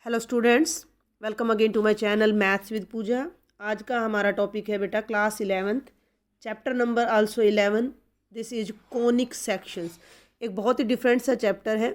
Hello students, welcome again to my channel maths with Pooja. आज का हमारा टॉपिक है बेटा class 11th, chapter number also 11। This is conic sections. एक बहुत ही डिफरेंट सा चैप्टर है।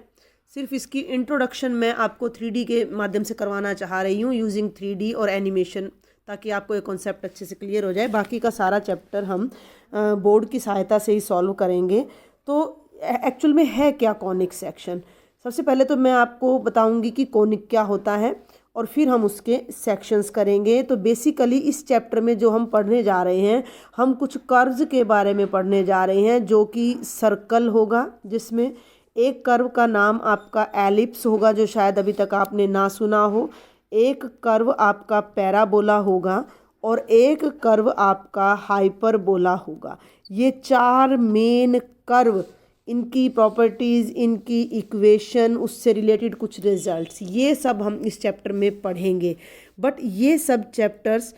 सिर्फ इसकी इंट्रोडक्शन मैं आपको 3D के माध्यम से करवाना चाह रही हूँ, यूजिंग 3D और एनिमेशन, ताकि आपको ये कॉन्सेप्ट अच्छे से क्लियर हो जाए। बाकी का सारा चैप्टर हम बोर्ड की सहायता से ही सॉल्व करेंगे। तो एक्चुअल में है क्या कोनिक सेक्शन? सबसे पहले तो मैं आपको बताऊंगी कि कोनिक क्या होता है और फिर हम उसके सेक्शंस करेंगे। तो बेसिकली इस चैप्टर में जो हम पढ़ने जा रहे हैं, हम कुछ कर्व्स के बारे में पढ़ने जा रहे हैं, जो कि सर्कल होगा, जिसमें एक कर्व का नाम आपका एलिप्स होगा, जो शायद अभी तक आपने ना सुना हो। एक कर्व आपका पैराबोला होगा और एक कर्व आपका हाइपरबोला होगा। ये चार मेन कर्व, इनकी प्रॉपर्टीज़, इनकी इक्वेशन, उससे रिलेटेड कुछ रिजल्ट्स, ये सब हम इस चैप्टर में पढ़ेंगे। बट ये सब चैप्टर्स,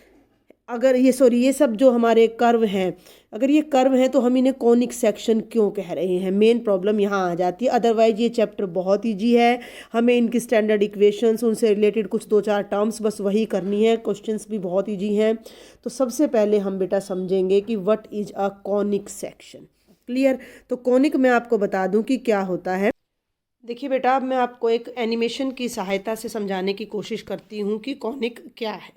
अगर ये सब जो हमारे कर्व हैं, अगर ये कर्व हैं तो हम इन्हें कॉनिक सेक्शन क्यों कह रहे हैं? मेन प्रॉब्लम यहाँ आ जाती है। अदरवाइज ये चैप्टर बहुत ईजी है। हमें इनकी स्टैंडर्ड इक्वेशंस, उनसे रिलेटेड कुछ दो चार टर्म्स बस वही करनी है। क्वेश्चंस भी बहुत ईजी हैं। तो सबसे पहले हम बेटा समझेंगे कि what is a conic section. Clear? तो कॉनिक मैं आपको बता दूं कि क्या होता है। देखिए बेटा, अब मैं आपको एक एनिमेशन की सहायता से समझाने की कोशिश करती हूँ कि कॉनिक क्या है।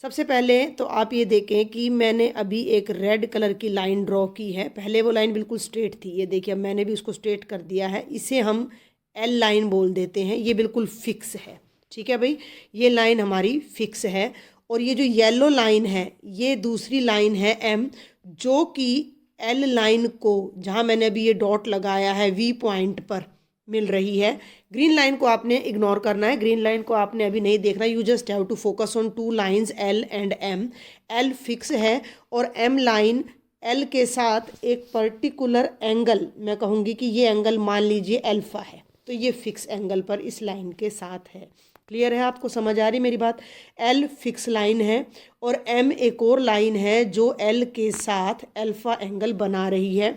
सबसे पहले तो आप ये देखें कि मैंने अभी एक रेड कलर की लाइन ड्रॉ की है। पहले वो लाइन बिल्कुल स्ट्रेट थी, ये देखिए अब मैंने भी उसको स्ट्रेट कर दिया है। इसे हम एल लाइन बोल देते हैं। ये बिल्कुल फिक्स है, ठीक है भाई, ये लाइन हमारी फिक्स है। और ये जो येलो लाइन है, ये दूसरी लाइन है एम, जो कि एल लाइन को, जहाँ मैंने अभी ये डॉट लगाया है वी पॉइंट पर, मिल रही है। ग्रीन लाइन को आपने इग्नोर करना है, ग्रीन लाइन को आपने अभी नहीं देखना। You just have to focus on two lines L and M. L fix है और एम लाइन एल के साथ एक पर्टिकुलर एंगल, मैं कहूँगी कि ये एंगल मान लीजिए अल्फा है, तो ये फिक्स एंगल पर इस लाइन के साथ है। क्लियर है? आपको समझ आ रही मेरी बात? एल फिक्स लाइन है और एम एक और लाइन है जो एल के साथ अल्फा एंगल बना रही है।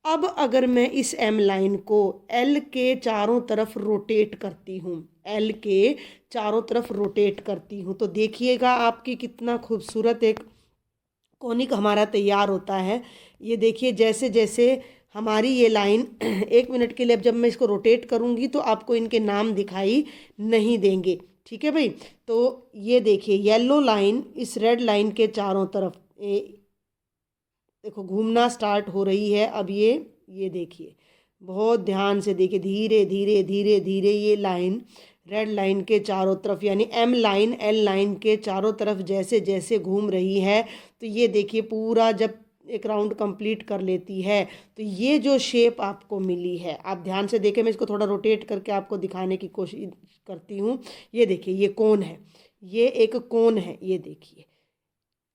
अब अगर मैं इस एम लाइन को एल के चारों तरफ रोटेट करती हूँ, एल के चारों तरफ रोटेट करती हूँ, तो देखिएगा आपकी कितना खूबसूरत एक कॉनिक हमारा तैयार होता है। ये देखिए, जैसे जैसे हमारी ये लाइन एक मिनट के लिए, अब जब मैं इसको रोटेट करूँगी तो आपको इनके नाम दिखाई नहीं देंगे, ठीक है भाई। तो ये देखिए, येलो लाइन इस रेड लाइन के चारों तरफ देखो घूमना स्टार्ट हो रही है। अब ये देखिए, बहुत ध्यान से देखिए, धीरे धीरे धीरे धीरे ये लाइन रेड लाइन के चारों तरफ, यानी एम लाइन एल लाइन के चारों तरफ जैसे जैसे घूम रही है, तो ये देखिए पूरा जब एक राउंड कंप्लीट कर लेती है तो ये जो शेप आपको मिली है, आप ध्यान से देखें, मैं इसको थोड़ा रोटेट करके आपको दिखाने की कोशिश करती हूँ। ये देखिए, ये कोन है, ये एक कोन है। ये देखिए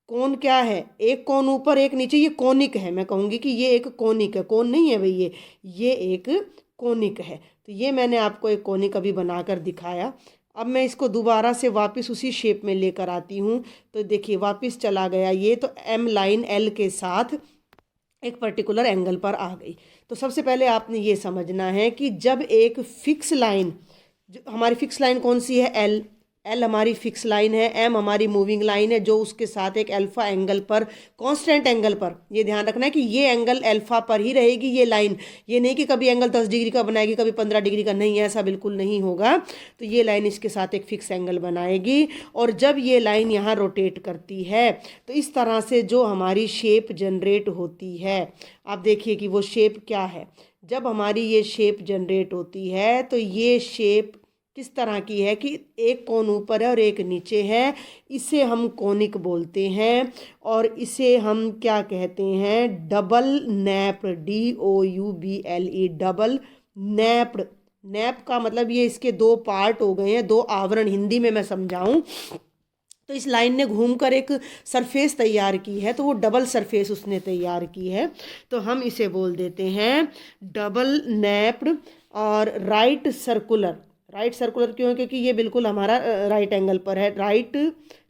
कोन क्या है, एक कोन ऊपर एक नीचे, ये कोनिक है। मैं कहूँगी कि ये एक कोनिक है, कोन नहीं है भाई, ये एक कोनिक है। तो ये मैंने आपको एक कोनिक अभी बनाकर दिखाया। अब मैं इसको दोबारा से वापस उसी शेप में लेकर आती हूँ, तो देखिए वापस चला गया ये, तो एम लाइन एल के साथ एक पर्टिकुलर एंगल पर आ गई। तो सबसे पहले आपने ये समझना है कि जब एक फिक्स लाइन, जो हमारी फिक्स लाइन कौन सी है, एल, एल हमारी फिक्स लाइन है, एम हमारी मूविंग लाइन है, जो उसके साथ एक अल्फा एंगल पर, कांस्टेंट एंगल पर, ये ध्यान रखना है कि ये एंगल अल्फा पर ही रहेगी ये लाइन। ये नहीं कि कभी एंगल 10 डिग्री का बनाएगी, कभी 15 डिग्री का, नहीं, ऐसा बिल्कुल नहीं होगा। तो ये लाइन इसके साथ एक फिक्स एंगल बनाएगी। और जब ये लाइन यहाँ रोटेट करती है तो इस तरह से जो हमारी शेप जनरेट होती है, आप देखिए कि वो शेप क्या है। जब हमारी ये शेप जनरेट होती है तो ये शेप किस तरह की है कि एक कोन ऊपर है और एक नीचे है। इसे हम कोनिक बोलते हैं और इसे हम क्या कहते हैं, डबल नैप्ड, DOUBLE, डबल नैप्ड। नैप का मतलब ये इसके दो पार्ट हो गए हैं, दो आवरण। हिंदी में मैं समझाऊं तो इस लाइन ने घूमकर एक सरफेस तैयार की है, तो वो डबल सरफेस उसने तैयार की है, तो हम इसे बोल देते हैं डबल नैप्ड। और राइट सर्कुलर, राइट सर्कुलर क्यों है? क्योंकि ये बिल्कुल हमारा राइट एंगल पर है। Right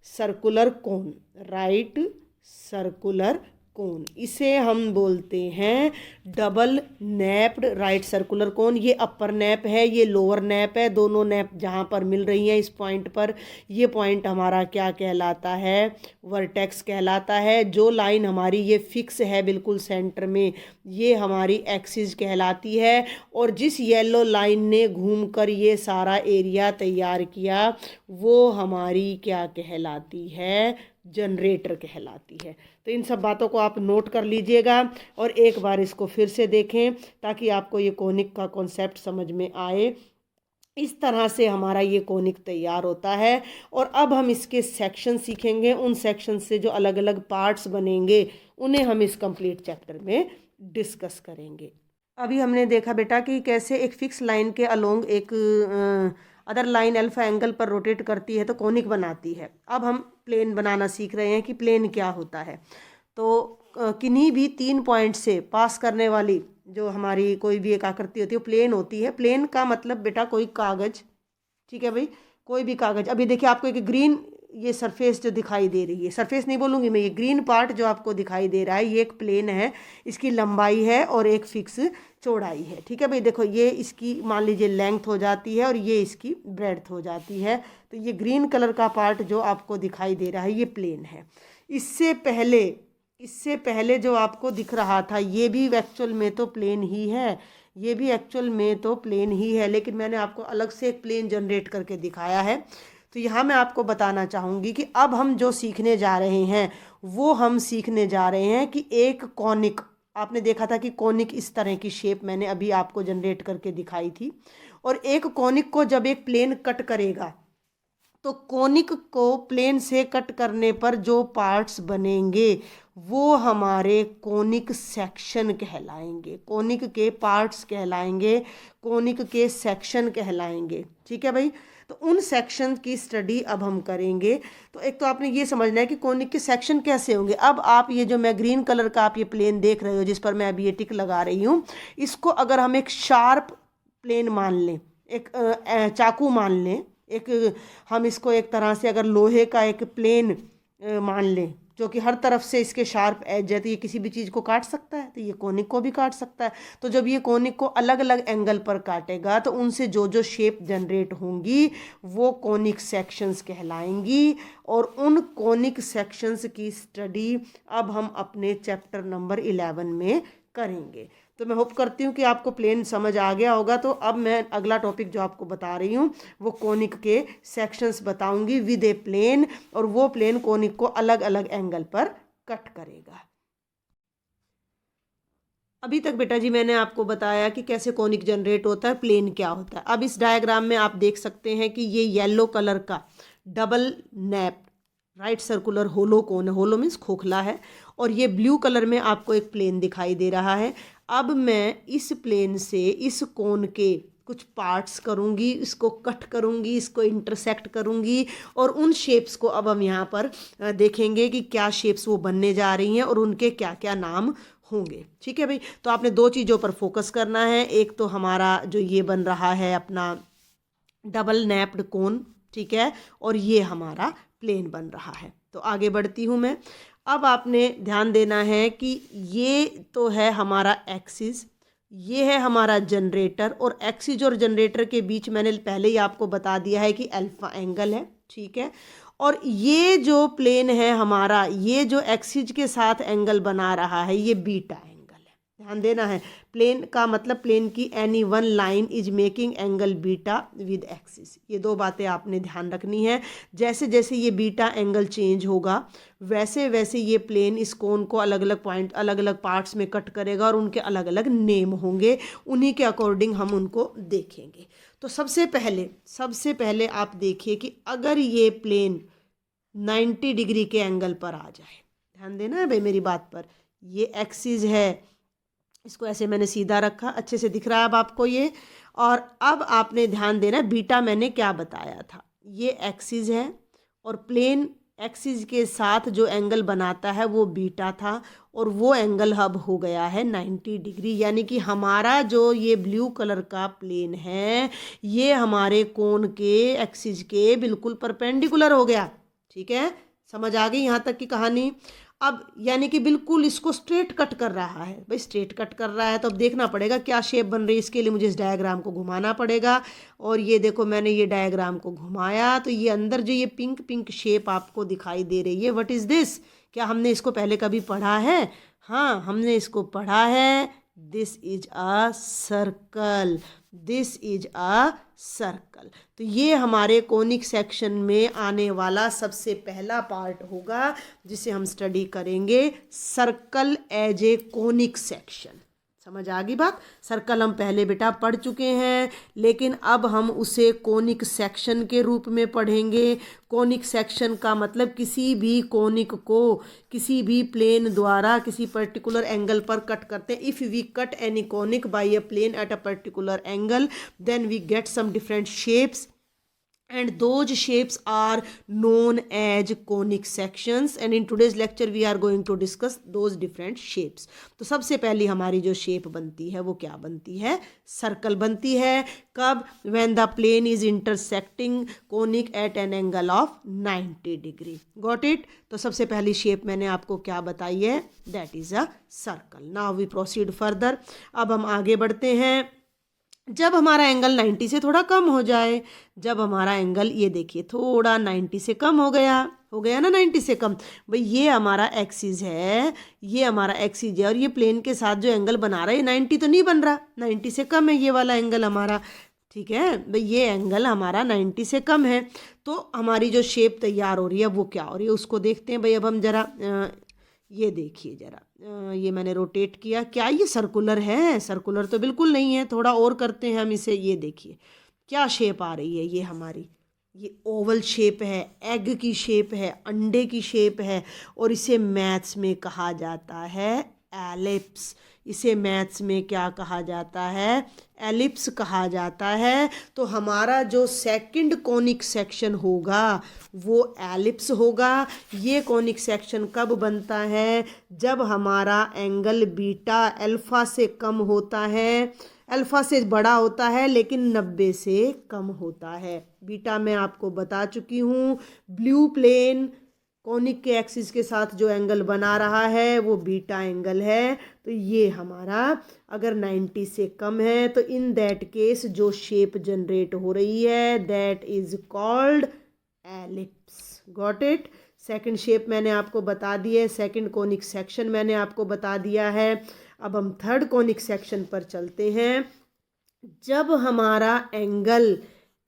circular cone, right circular cone, इसे हम बोलते हैं डबल नैप्ड राइट सर्कुलर कोन। ये अपर नैप है, ये लोअर नैप है, दोनों नैप जहाँ पर मिल रही हैं इस पॉइंट पर, ये पॉइंट हमारा क्या कहलाता है, वर्टेक्स कहलाता है। जो लाइन हमारी ये फिक्स है बिल्कुल सेंटर में, ये हमारी एक्सिस कहलाती है। और जिस येलो लाइन ने घूमकर ये सारा एरिया तैयार किया, वो हमारी क्या कहलाती है, जनरेटर कहलाती है। तो इन सब बातों को आप नोट कर लीजिएगा और एक बार इसको फिर से देखें ताकि आपको ये कोनिक का कॉन्सेप्ट समझ में आए। इस तरह से हमारा ये कोनिक तैयार होता है। और अब हम इसके सेक्शन सीखेंगे, उन सेक्शन से जो अलग अलग पार्ट्स बनेंगे उन्हें हम इस कंप्लीट चैप्टर में डिस्कस करेंगे। अभी हमने देखा बेटा कि कैसे एक फिक्स लाइन के अलोंग एक अदर लाइन अल्फा एंगल पर रोटेट करती है तो कोनिक बनाती है। अब हम प्लेन बनाना सीख रहे हैं कि प्लेन क्या होता है। तो किन्हीं भी 3 पॉइंट से पास करने वाली जो हमारी कोई भी एक आकृति होती है वो प्लेन होती है। प्लेन का मतलब बेटा कोई कागज, ठीक है भाई, कोई भी कागज। अभी देखिए आपको एक ग्रीन ये सरफेस जो दिखाई दे रही है, सरफेस नहीं बोलूँगी मैं, ये ग्रीन पार्ट जो आपको दिखाई दे रहा है ये एक प्लेन है, इसकी लंबाई है और एक फिक्स चौड़ाई है, ठीक है भाई। देखो ये इसकी मान लीजिए लेंथ हो जाती है और ये इसकी ब्रेड्थ हो जाती है। तो ये ग्रीन कलर का पार्ट जो आपको दिखाई दे रहा है ये प्लेन है। इससे पहले जो आपको दिख रहा था ये भी एक्चुअल में तो प्लेन ही है, ये भी एक्चुअल में तो प्लेन ही है, लेकिन मैंने आपको अलग से एक प्लेन जनरेट करके दिखाया है। तो यहाँ मैं आपको बताना चाहूँगी कि अब हम जो सीखने जा रहे हैं वो हम सीखने जा रहे हैं कि एक कॉनिक, आपने देखा था कि कॉनिक इस तरह की शेप मैंने अभी आपको जनरेट करके दिखाई थी। और एक कॉनिक को जब एक प्लेन कट करेगा तो कॉनिक को प्लेन से कट करने पर जो पार्ट्स बनेंगे वो हमारे कॉनिक सेक्शन कहलाएंगे, कॉनिक के पार्ट्स कहलाएंगे, कॉनिक के सेक्शन कहलाएंगे, ठीक है भाई। तो उन सेक्शन की स्टडी अब हम करेंगे। तो एक तो आपने ये समझना है कि कॉनिक के सेक्शन कैसे होंगे। अब आप ये जो मैं ग्रीन कलर का आप ये प्लेन देख रहे हो जिस पर मैं अभी ये टिक लगा रही हूँ, इसको अगर हम एक शार्प प्लेन मान लें, एक चाकू मान लें, एक हम इसको एक तरह से अगर लोहे का एक प्लेन मान लें जो कि हर तरफ से इसके शार्प एज है, तो ये किसी भी चीज़ को काट सकता है, तो ये कोनिक को भी काट सकता है। तो जब ये कोनिक को अलग अलग एंगल पर काटेगा तो उनसे जो जो शेप जनरेट होंगी वो कोनिक सेक्शंस कहलाएंगी। और उन कोनिक सेक्शंस की स्टडी अब हम अपने चैप्टर नंबर 11 में करेंगे। तो मैं होप करती हूँ कि आपको प्लेन समझ आ गया होगा। तो अब मैं अगला टॉपिक जो आपको बता रही हूँ वो कोनिक के सेक्शंस बताऊंगी विद ए प्लेन, और वो प्लेन कोनिक को अलग अलग एंगल पर कट करेगा। अभी तक बेटा जी मैंने आपको बताया कि कैसे कोनिक जनरेट होता है, प्लेन क्या होता है। अब इस डायग्राम में आप देख सकते हैं कि ये येलो कलर का डबल नैप राइट सर्कुलर होलो कोन है, होलो मीन्स खोखला है, और ये ब्लू कलर में आपको एक प्लेन दिखाई दे रहा है। अब मैं इस प्लेन से इस कोन के कुछ पार्ट्स करूँगी, इसको कट करूँगी, इसको इंटरसेक्ट करूँगी, और उन शेप्स को अब हम यहाँ पर देखेंगे कि क्या शेप्स वो बनने जा रही हैं और उनके क्या क्या नाम होंगे, ठीक है भाई। तो आपने 2 चीज़ों पर फोकस करना है, एक तो हमारा जो ये बन रहा है अपना डबल नैप्ड कोन, ठीक है, और ये हमारा प्लेन बन रहा है। तो आगे बढ़ती हूँ मैं। अब आपने ध्यान देना है कि ये तो है हमारा एक्सिस, ये है हमारा जनरेटर, और एक्सिस और जनरेटर के बीच मैंने पहले ही आपको बता दिया है कि अल्फा एंगल है, ठीक है। और ये जो प्लेन है हमारा, ये जो एक्सिस के साथ एंगल बना रहा है ये बीटा एंगल है। ध्यान देना है, प्लेन का मतलब प्लेन की any one line is making angle beta with axis. ये 2 बातें आपने ध्यान रखनी है। जैसे जैसे ये बीटा एंगल चेंज होगा वैसे वैसे ये प्लेन इस कोन को अलग अलग पॉइंट, अलग अलग पार्ट्स में कट करेगा और उनके अलग अलग नेम होंगे, उन्हीं के अकॉर्डिंग हम उनको देखेंगे। तो सबसे पहले आप देखिए कि अगर ये प्लेन 90 डिग्री के एंगल पर आ जाए, ध्यान देना है भाई मेरी बात पर, ये एक्सिस है, इसको ऐसे मैंने सीधा रखा, अच्छे से दिख रहा है अब आपको ये। और अब आपने ध्यान देना, बीटा मैंने क्या बताया था, ये एक्सिस है और प्लेन एक्सिस के साथ जो एंगल बनाता है वो बीटा था, और वो एंगल अब हो गया है 90 डिग्री। यानी कि हमारा जो ये ब्लू कलर का प्लेन है ये हमारे कोन के एक्सिस के बिल्कुल परपेंडिकुलर हो गया, ठीक है। समझ आ गई यहाँ तक की कहानी। अब यानी कि बिल्कुल इसको स्ट्रेट कट कर रहा है। भाई स्ट्रेट कट कर रहा है तो अब देखना पड़ेगा क्या शेप बन रही है। इसके लिए मुझे इस डायग्राम को घुमाना पड़ेगा और ये देखो मैंने ये डायग्राम को घुमाया तो ये अंदर जो ये पिंक पिंक शेप आपको दिखाई दे रही है, व्हाट इज़ दिस? क्या हमने इसको पहले कभी पढ़ा है? हाँ, हमने इसको पढ़ा है। This is a circle, this is a circle. तो ये हमारे कोनिक सेक्शन में आने वाला सबसे पहला पार्ट होगा जिसे हम स्टडी करेंगे, circle as a conic section. समझ आ गई बात? सर्कल हम पहले बेटा पढ़ चुके हैं, लेकिन अब हम उसे कोनिक सेक्शन के रूप में पढ़ेंगे। कोनिक सेक्शन का मतलब किसी भी कोनिक को किसी भी प्लेन द्वारा किसी पर्टिकुलर एंगल पर कट करते हैं। If we cut any conic by a plane at a particular angle then we get some different shapes and those shapes are known as conic sections, and in today's lecture we are going to discuss those different shapes। तो सबसे पहली हमारी जो shape बनती है वो क्या बनती है? सर्कल बनती है। कब? when the plane is intersecting conic at an angle of 90 degree। got it? तो सबसे पहली शेप मैंने आपको क्या बताई है? that is a circle। now we proceed further। अब हम आगे बढ़ते हैं। जब हमारा एंगल 90 से थोड़ा कम हो जाए, जब हमारा एंगल ये देखिए थोड़ा 90 से कम हो गया ना 90 से कम। भाई ये हमारा एक्सिस है, ये हमारा एक्सिस है और ये प्लेन के साथ जो एंगल बना रहा है 90 तो नहीं बन रहा, 90 से कम है ये वाला एंगल हमारा। ठीक है भाई, ये एंगल हमारा 90 से कम है। तो हमारी जो शेप तैयार हो रही है वो क्या हो रही है उसको देखते हैं। भाई अब हम जरा ये देखिए जरा, ये मैंने रोटेट किया, क्या ये सर्कुलर है? सर्कुलर तो बिल्कुल नहीं है। थोड़ा और करते हैं हम इसे। ये देखिए क्या शेप आ रही है, ये हमारी ये ओवल शेप है, एग की शेप है, अंडे की शेप है और इसे मैथ्स में कहा जाता है एलिप्स। इसे मैथ्स में क्या कहा जाता है? एलिप्स कहा जाता है। तो हमारा जो सेकंड कोनिक सेक्शन होगा वो एलिप्स होगा। ये कोनिक सेक्शन कब बनता है? जब हमारा एंगल बीटा अल्फा से कम होता है, अल्फा से बड़ा होता है लेकिन 90 से कम होता है। बीटा मैं आपको बता चुकी हूँ। ब्लू प्लेन कोनिक के एक्सिस के साथ जो एंगल बना रहा है वो बीटा एंगल है। तो ये हमारा अगर 90 से कम है तो इन दैट केस जो शेप जनरेट हो रही है that is called ellipse. Got it? Second shape मैंने आपको बता दी है, सेकंड कोनिक सेक्शन मैंने आपको बता दिया है। अब हम थर्ड कोनिक सेक्शन पर चलते हैं। जब हमारा एंगल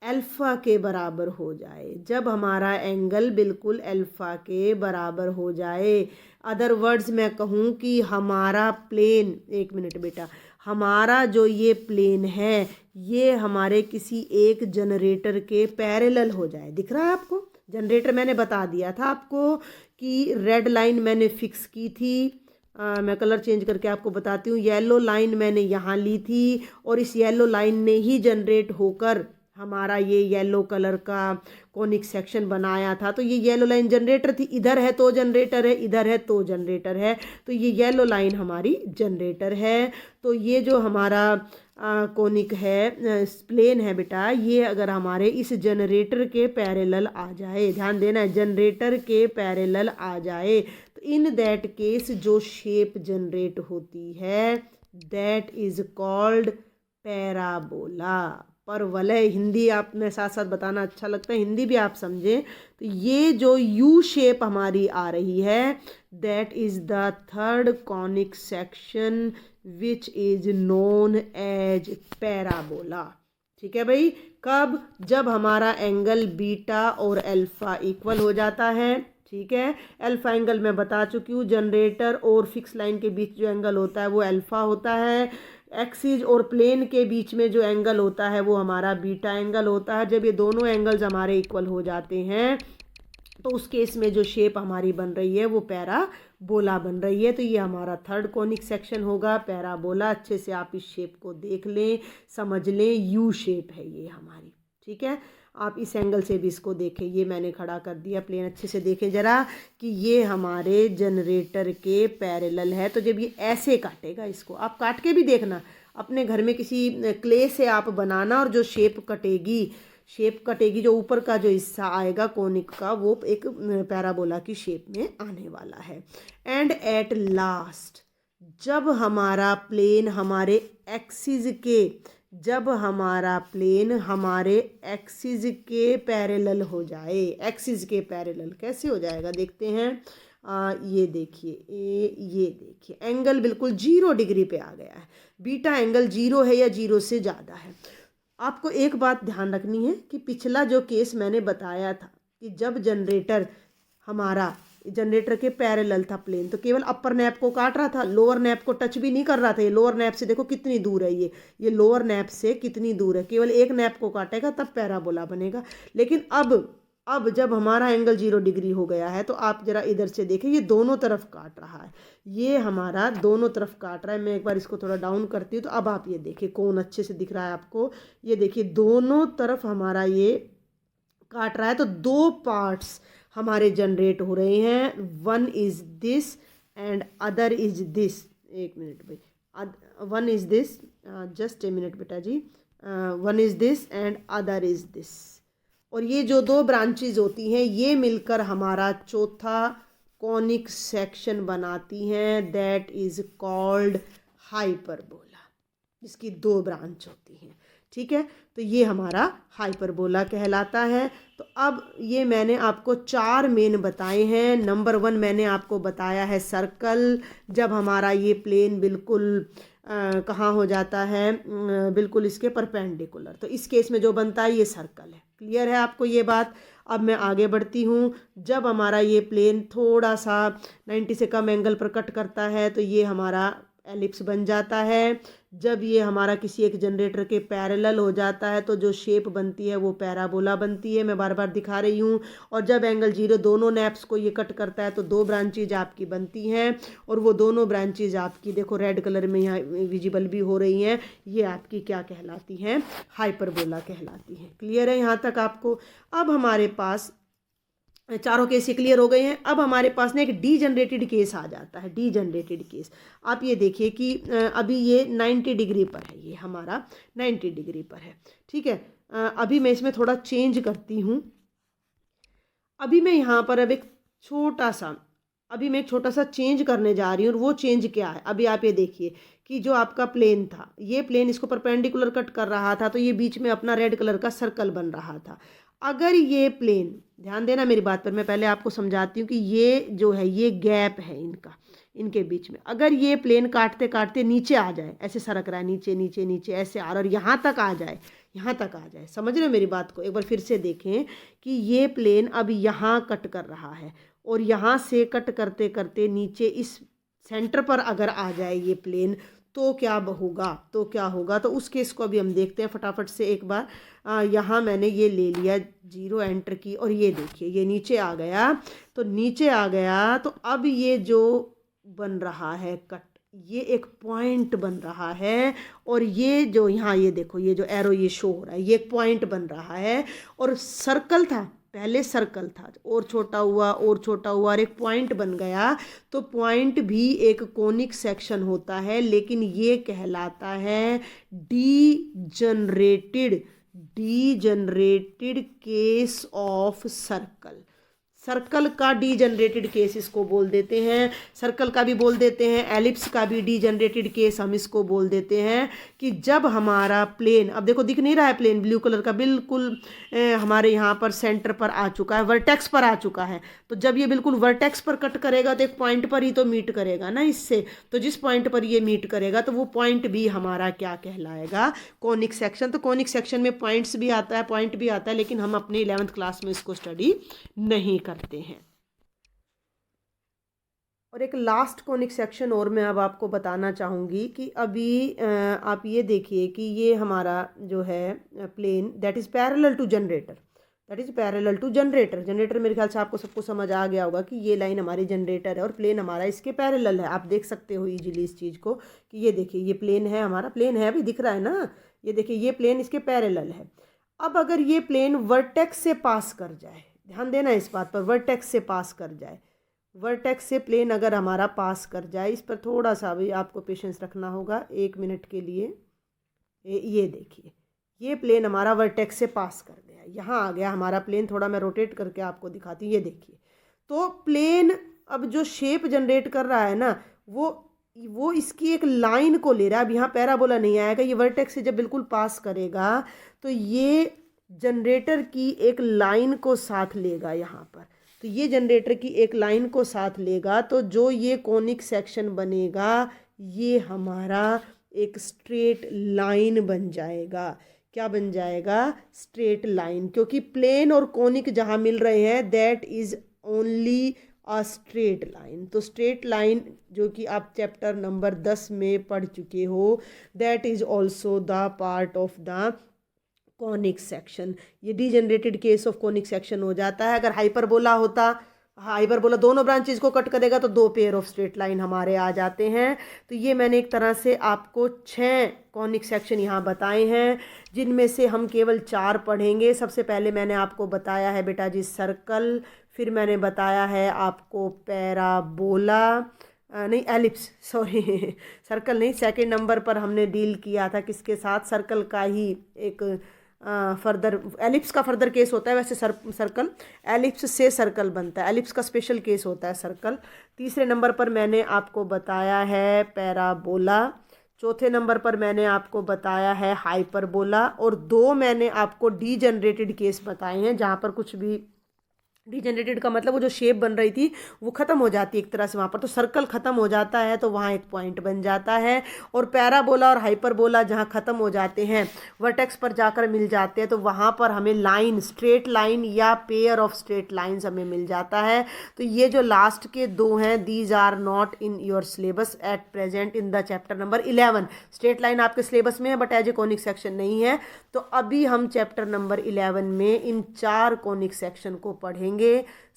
अल्फ़ा के बराबर हो जाए, जब हमारा एंगल बिल्कुल अल्फ़ा के बराबर हो जाए, अदर वर्ड्स मैं कहूँ कि हमारा प्लेन, एक मिनट बेटा, हमारा जो ये प्लेन है ये हमारे किसी एक जनरेटर के पैरेलल हो जाए। दिख रहा है आपको? जनरेटर मैंने बता दिया था आपको कि रेड लाइन मैंने फिक्स की थी। मैं कलर चेंज करके आपको बताती हूँ। येलो लाइन मैंने यहाँ ली थी और इस येलो लाइन ने ही जनरेट होकर हमारा ये येलो कलर का कोनिक सेक्शन बनाया था। तो ये येलो लाइन जनरेटर थी, इधर है तो जनरेटर है, इधर है तो जनरेटर है। तो ये येलो लाइन हमारी जनरेटर है। तो ये जो हमारा कोनिक है, प्लेन है बेटा, ये अगर हमारे इस जनरेटर के पैरेलल आ जाए, ध्यान देना है, जनरेटर के पैरेलल आ जाए, तो इन दैट केस जो शेप जनरेट होती है दैट इज कॉल्ड पैराबोला। पर वलय हिंदी आप में साथ साथ बताना अच्छा लगता है, हिंदी भी आप समझें। तो ये जो यू शेप हमारी आ रही है that is the third conic section which is known as parabola. ठीक है भाई? कब? जब हमारा एंगल बीटा और अल्फ़ा इक्वल हो जाता है। ठीक है, अल्फ़ा एंगल मैं बता चुकी हूँ, जनरेटर और फिक्स लाइन के बीच जो एंगल होता है वो अल्फ़ा होता है। एक्सिस और प्लेन के बीच में जो एंगल होता है वो हमारा बीटा एंगल होता है। जब ये दोनों एंगल्स हमारे इक्वल हो जाते हैं तो उस केस में जो शेप हमारी बन रही है वो पैराबोला बन रही है। तो ये हमारा थर्ड कोनिक सेक्शन होगा, पैराबोला। अच्छे से आप इस शेप को देख लें, समझ लें, यू शेप है ये हमारी। ठीक है, आप इस एंगल से भी इसको देखें, ये मैंने खड़ा कर दिया प्लेन, अच्छे से देखें ज़रा कि ये हमारे जनरेटर के पैरेलल है। तो जब ये ऐसे काटेगा, इसको आप काट के भी देखना अपने घर में, किसी क्ले से आप बनाना और जो शेप कटेगी, शेप कटेगी, जो ऊपर का जो हिस्सा आएगा कोनिक का वो एक पैराबोला की शेप में आने वाला है। एंड एट लास्ट जब हमारा प्लेन हमारे एक्सिस के पैरेलल हो जाए, एक्सिस के पैरेलल कैसे हो जाएगा देखते हैं। ये देखिए एंगल बिल्कुल 0 डिग्री पे आ गया है। बीटा एंगल 0 है या 0 से ज़्यादा है। आपको एक बात ध्यान रखनी है कि पिछला जो केस मैंने बताया था कि जब जनरेटर के पैरेलल था प्लेन, तो केवल अपर नैप को काट रहा था, लोअर नैप को टच भी नहीं कर रहा था। ये लोअर नैप से देखो कितनी दूर है, ये लोअर नैप से कितनी दूर है, केवल एक नैप को काटेगा तब पैराबोला बनेगा। लेकिन अब जब हमारा एंगल 0 डिग्री हो गया है तो आप जरा इधर से देखें, ये दोनों तरफ काट रहा है, ये हमारा दोनों तरफ काट रहा है। मैं एक बार इसको थोड़ा डाउन करती हूँ तो अब आप ये देखिए कौन अच्छे से दिख रहा है आपको। ये देखिए दोनों तरफ हमारा ये काट रहा है, तो 2 पार्ट्स हमारे जनरेट हो रहे हैं। One is this and other is this. एक मिनट भाई, one is this, just a minute बेटा जी, one is this and other is this. और ये जो 2 ब्रांचेज होती हैं ये मिलकर हमारा चौथा कॉनिक सेक्शन बनाती हैं, दैट इज कॉल्ड हाइपरबोला, जिसकी 2 ब्रांच होती हैं। ठीक है, तो ये हमारा हाइपरबोला कहलाता है। तो अब ये मैंने आपको 4 मेन बताए हैं। नंबर 1 मैंने आपको बताया है सर्कल, जब हमारा ये प्लेन बिल्कुल कहाँ हो जाता है, बिल्कुल इसके परपेंडिकुलर, तो इस केस में जो बनता है ये सर्कल है। क्लियर है आपको ये बात। अब मैं आगे बढ़ती हूँ। जब हमारा ये प्लेन थोड़ा सा 90 से कम एंगल पर कट करता है तो ये हमारा एलिप्स बन जाता है। जब ये हमारा किसी एक जनरेटर के पैरेलल हो जाता है तो जो शेप बनती है वो पैराबोला बनती है, मैं बार बार दिखा रही हूँ। और जब एंगल 0 दोनों नैप्स को ये कट करता है तो 2 ब्रांचेज आपकी बनती हैं, और वो दोनों ब्रांचेज आपकी देखो रेड कलर में यहाँ विजिबल भी हो रही हैं। ये आपकी क्या कहलाती हैं, हाइपरबोला कहलाती हैं। क्लियर है यहाँ तक आपको। अब हमारे पास चारों केस ये क्लियर हो गए हैं। अब हमारे पास ना एक डीजनरेटेड केस आ जाता है। डीजनरेटेड केस आप ये देखिए कि अभी ये 90 डिग्री पर है, ये हमारा 90 डिग्री पर है। ठीक है, अभी मैं इसमें थोड़ा चेंज करती हूँ। अभी मैं यहाँ पर अब एक छोटा सा चेंज करने जा रही हूँ। और वो चेंज क्या है, अभी आप ये देखिए कि जो आपका प्लेन था, ये प्लेन इसको परपेंडिकुलर कट कर रहा था, तो ये बीच में अपना रेड कलर का सर्कल बन रहा था। अगर ये प्लेन, ध्यान देना मेरी बात पर, मैं पहले आपको समझाती हूँ कि ये जो है ये गैप है इनके बीच में। अगर ये प्लेन काटते काटते नीचे आ जाए, ऐसे सरक रहा है नीचे नीचे नीचे ऐसे और यहाँ तक आ जाए, समझ रहे हो मेरी बात को। एक बार फिर से देखें कि ये प्लेन अब यहाँ कट कर रहा है और यहाँ से कट करते करते नीचे इस सेंटर पर अगर आ जाए ये प्लेन, तो क्या होगा। तो उस केस को अभी हम देखते हैं फटाफट से एक बार। यहाँ मैंने ये ले लिया 0 एंटर की, और ये देखिए ये नीचे आ गया। तो अब ये जो बन रहा है कट, ये एक पॉइंट बन रहा है, और ये जो यहाँ ये देखो ये जो एरो ये शो हो रहा है, ये एक पॉइंट बन रहा है। और सर्कल था, पहले सर्कल था, और छोटा हुआ और एक पॉइंट बन गया। तो पॉइंट भी एक कोनिक सेक्शन होता है, लेकिन ये कहलाता है डीजनरेटेड केस ऑफ सर्कल का डीजनरेटेड केस इसको बोल देते हैं। सर्कल का भी बोल देते हैं, एलिप्स का भी डीजनरेटेड केस हम इसको बोल देते हैं। कि जब हमारा प्लेन, अब देखो दिख नहीं रहा है प्लेन ब्लू कलर का, बिल्कुल हमारे यहाँ पर सेंटर पर आ चुका है, वर्टेक्स पर आ चुका है। तो जब ये बिल्कुल वर्टेक्स पर कट करेगा तो एक पॉइंट पर ही तो मीट करेगा ना इससे। तो जिस पॉइंट पर ये मीट करेगा तो वो पॉइंट भी हमारा क्या कहलाएगा, कोनिक सेक्शन। तो कोनिक सेक्शन में पॉइंट भी आता है, लेकिन हम अपने 11th क्लास में इसको स्टडी नहीं करते हैं। और एक लास्ट कोनिक सेक्शन और मैं अब आपको बताना चाहूँगी कि अभी आप ये देखिए कि ये हमारा जो है plane that is parallel to generator. Generator मेरे ख्याल से आपको सबको समझ आ गया होगा कि ये लाइन हमारी जनरेटर है और प्लेन हमारा इसके पैरेलल है। आप देख सकते हो इजीली इस चीज़ को कि ये देखिए ये प्लेन है, हमारा प्लेन है, अभी दिख रहा है ना, ये देखिए ये प्लेन इसके पैरेलल है। अब अगर ये प्लेन वर्टेक्स से पास कर जाए, ध्यान देना इस बात पर, वर्टेक्स से प्लेन अगर हमारा पास कर जाए, इस पर थोड़ा सा भी आपको पेशेंस रखना होगा 1 मिनट के लिए। ये देखिए ये प्लेन हमारा वर्टेक्स से पास कर गया, यहाँ आ गया हमारा प्लेन। थोड़ा मैं रोटेट करके आपको दिखाती हूँ, ये देखिए। तो प्लेन अब जो शेप जनरेट कर रहा है ना, वो इसकी एक लाइन को ले रहा है। अब यहाँ पैराबोला नहीं आएगा, ये वर्टेक्स से जब बिल्कुल पास करेगा तो ये जनरेटर की एक लाइन को साथ लेगा यहाँ पर। तो ये जनरेटर की एक लाइन को साथ लेगा, तो जो ये कोनिक सेक्शन बनेगा ये हमारा एक स्ट्रेट लाइन बन जाएगा। क्या बन जाएगा? Straight line. क्योंकि प्लेन और कोनिक जहाँ मिल रहे हैं that is only a straight line. तो स्ट्रेट लाइन जो कि आप चैप्टर नंबर 10 में पढ़ चुके हो, that is also the part of the conic section. ये degenerated case of conic section हो जाता है। अगर हाइपरबोला होता, हाइपरबोला दोनों ब्रांचेज को कट करेगा तो 2 पेयर ऑफ स्ट्रेट लाइन हमारे आ जाते हैं। तो ये मैंने एक तरह से आपको 6 कॉनिक सेक्शन यहाँ बताए हैं, जिनमें से हम केवल 4 पढ़ेंगे। सबसे पहले मैंने आपको बताया है बेटा जी सर्कल, फिर मैंने बताया है आपको पैराबोला, नहीं एलिप्स, सॉरी सर्कल नहीं। सेकंड नंबर पर हमने डील किया था किसके साथ? सर्कल का ही एक फर्दर, एलिप्स का फर्दर केस होता है वैसे सर्कल, एलिप्स से सर्कल बनता है, एलिप्स का स्पेशल केस होता है सर्कल। तीसरे नंबर पर मैंने आपको बताया है पैराबोला, चौथे नंबर पर मैंने आपको बताया है हाइपरबोला, और 2 मैंने आपको डीजनरेटेड केस बताए हैं जहाँ पर कुछ भी डीजनरेटेड का मतलब वो जो शेप बन रही थी वो ख़त्म हो जाती है एक तरह से वहाँ पर। तो सर्कल ख़त्म हो जाता है तो वहाँ एक पॉइंट बन जाता है। और पैराबोला और हाइपरबोला जहाँ ख़त्म हो जाते हैं, वर्टेक्स पर जाकर मिल जाते हैं, तो वहाँ पर हमें लाइन, स्ट्रेट लाइन या पेयर ऑफ स्ट्रेट लाइन्स हमें मिल जाता है। तो ये जो लास्ट के 2 हैं, these are not in your syllabus at present in the chapter number 11। Straight line आपके सिलेबस में है but as a conic section नहीं है। तो अभी हम चैप्टर नंबर 11 में इन 4 कॉनिक सेक्शन को पढ़ेंगे,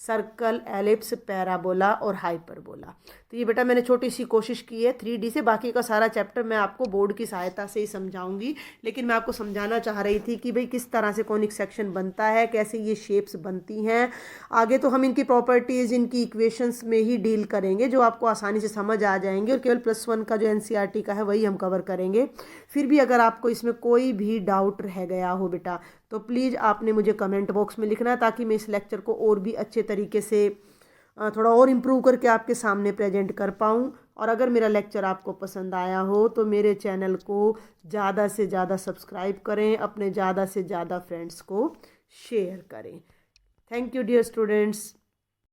सर्कल, एलिप्स, पैराबोला और हाइपरबोला। तो ये बेटा मैंने छोटी सी कोशिश की है 3D से, बाकी का सारा चैप्टर मैं आपको बोर्ड की सहायता से ही समझाऊंगी, लेकिन मैं आपको समझाना चाह रही थी कि भाई किस तरह से कॉनिक सेक्शन बनता है, कैसे ये शेप्स बनती हैं। आगे तो हम इनकी प्रॉपर्टीज़, इनकी इक्वेशंस में ही डील करेंगे जो आपको आसानी से समझ आ जाएंगे, और केवल +1 का जो NCERT का है वही हम कवर करेंगे। फिर भी अगर आपको इसमें कोई भी डाउट रह गया हो बेटा तो प्लीज़ आपने मुझे कमेंट बॉक्स में लिखना है, ताकि मैं इस लेक्चर को और भी अच्छे तरीके से थोड़ा और इम्प्रूव करके आपके सामने प्रेजेंट कर पाऊँ। और अगर मेरा लेक्चर आपको पसंद आया हो तो मेरे चैनल को ज़्यादा से ज़्यादा सब्सक्राइब करें, अपने ज़्यादा से ज़्यादा फ्रेंड्स को शेयर करें। Thank you dear students.